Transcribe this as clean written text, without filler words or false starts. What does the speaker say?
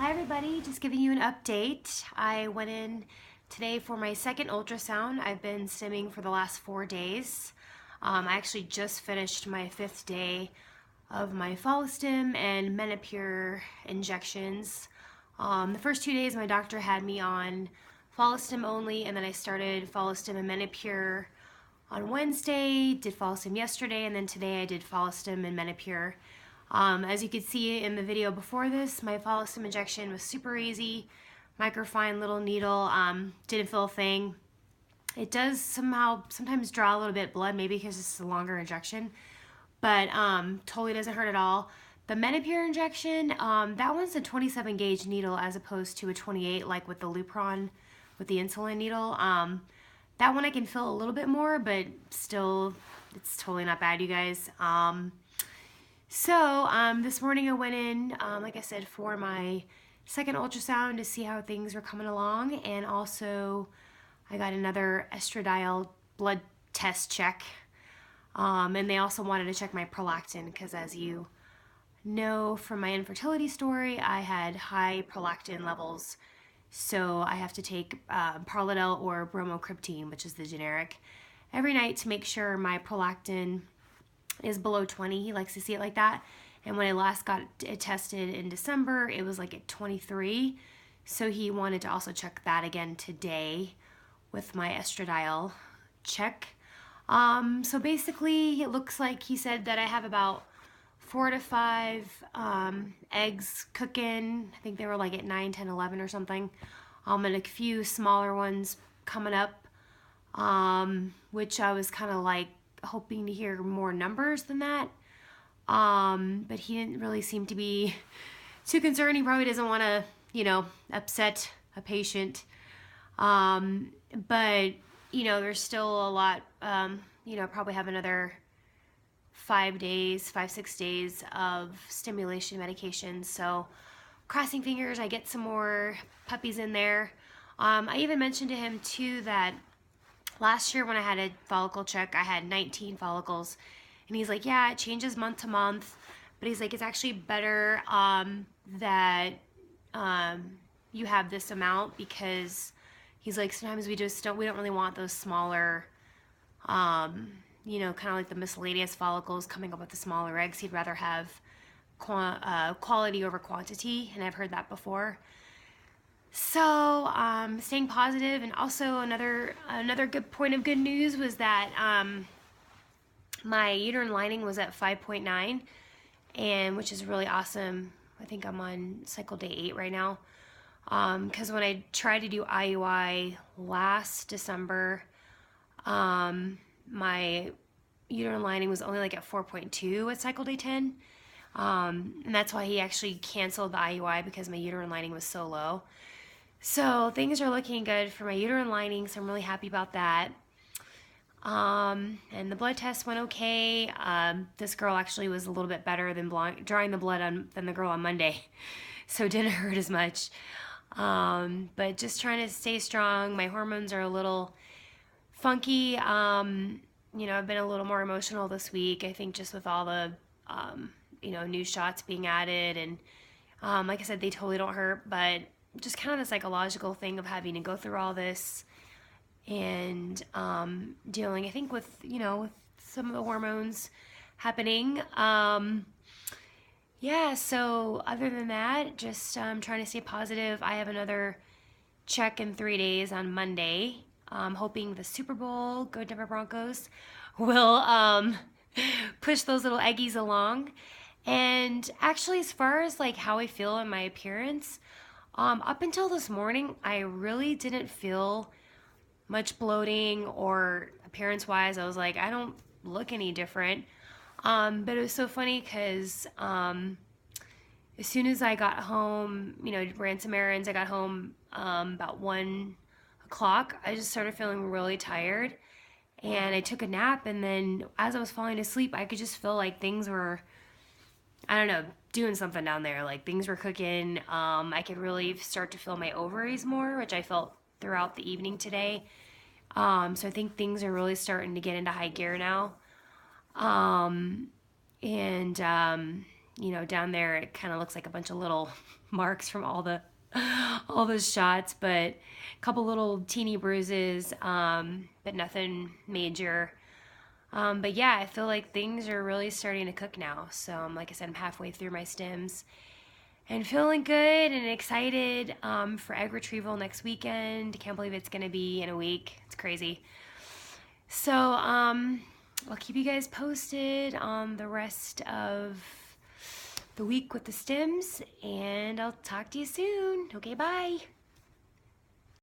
Hi everybody, just giving you an update. I went in today for my second ultrasound. I've been stimming for the last 4 days. I actually just finished my 5th day of my follistim and menopur injections. The first 2 days my doctor had me on follistim only, and then I started follistim and menopur on Wednesday, did follistim yesterday, and then today I did follistim and menopur. As you could see in the video before this, my follistim injection was super easy, microfine little needle, didn't feel a thing. It does sometimes draw a little bit of blood, maybe because it's a longer injection, but totally doesn't hurt at all. The menopur injection, that one's a 27 gauge needle as opposed to a 28 like with the Lupron, with the insulin needle. That one I can feel a little bit more, but still, it's totally not bad, you guys. This morning I went in, like I said, for my second ultrasound to see how things were coming along, and also I got another estradiol blood test check, and they also wanted to check my prolactin because, as you know from my infertility story, I had high prolactin levels, so I have to take Parladel or bromocriptine, which is the generic, every night to make sure my prolactin is below 20. He likes to see it like that. And when I last got it tested in December, it was like at 23. So he wanted to also check that again today with my estradiol check. So basically, it looks like he said that I have about 4 to 5 eggs cooking. I think they were like at 9, 10, 11 or something. And a few smaller ones coming up, which I was kind of like hoping to hear more numbers than that. But he didn't really seem to be too concerned. He probably doesn't want to, upset a patient. But, there's still a lot, probably have another 5, 6 days of stimulation medication. So crossing fingers, I get some more puppies in there. I even mentioned to him too that last year when I had a follicle check, I had 19 follicles. And he's like, yeah, it changes month to month. But he's like, it's actually better that you have this amount, because he's like, sometimes we don't really want those smaller, kind of like the miscellaneous follicles coming up with the smaller eggs. He'd rather have quality over quantity, and I've heard that before. So, staying positive, and also another good point of good news was that my uterine lining was at 5.9, and which is really awesome. I think I'm on cycle day 8 right now. Because when I tried to do IUI last December, my uterine lining was only like at 4.2 at cycle day 10. And that's why he actually canceled the IUI, because my uterine lining was so low. So things are looking good for my uterine lining, so I'm really happy about that. And the blood test went okay. This girl actually was a little bit better than drawing the blood than the girl on Monday, so it didn't hurt as much. But just trying to stay strong. My hormones are a little funky. I've been a little more emotional this week, I think, just with all the new shots being added, and like I said, they totally don't hurt, but just kind of the psychological thing of having to go through all this and dealing, I think, with some of the hormones happening. Yeah, so other than that, just trying to stay positive. I have another check in 3 days on Monday. Hoping the Super Bowl, go Denver Broncos, will push those little eggies along. And actually, as far as like how I feel in my appearance, up until this morning, I really didn't feel much bloating, or appearance-wise, I was like, I don't look any different. But it was so funny because as soon as I got home, ran some errands, I got home about 1 o'clock, I just started feeling really tired, and I took a nap, and then as I was falling asleep, I could just feel like things were, I don't know, doing something down there, like things were cooking. I could really start to feel my ovaries more, which I felt throughout the evening today. So I think things are really starting to get into high gear now. you know, down there it kind of looks like a bunch of little marks from all those shots, but a couple little teeny bruises, but nothing major. But yeah, I feel like things are really starting to cook now. So like I said, I'm halfway through my stims and feeling good and excited for egg retrieval next weekend. Can't believe it's gonna be in a week. It's crazy. So I'll keep you guys posted on the rest of the week with the stims, and I'll talk to you soon. Okay, bye.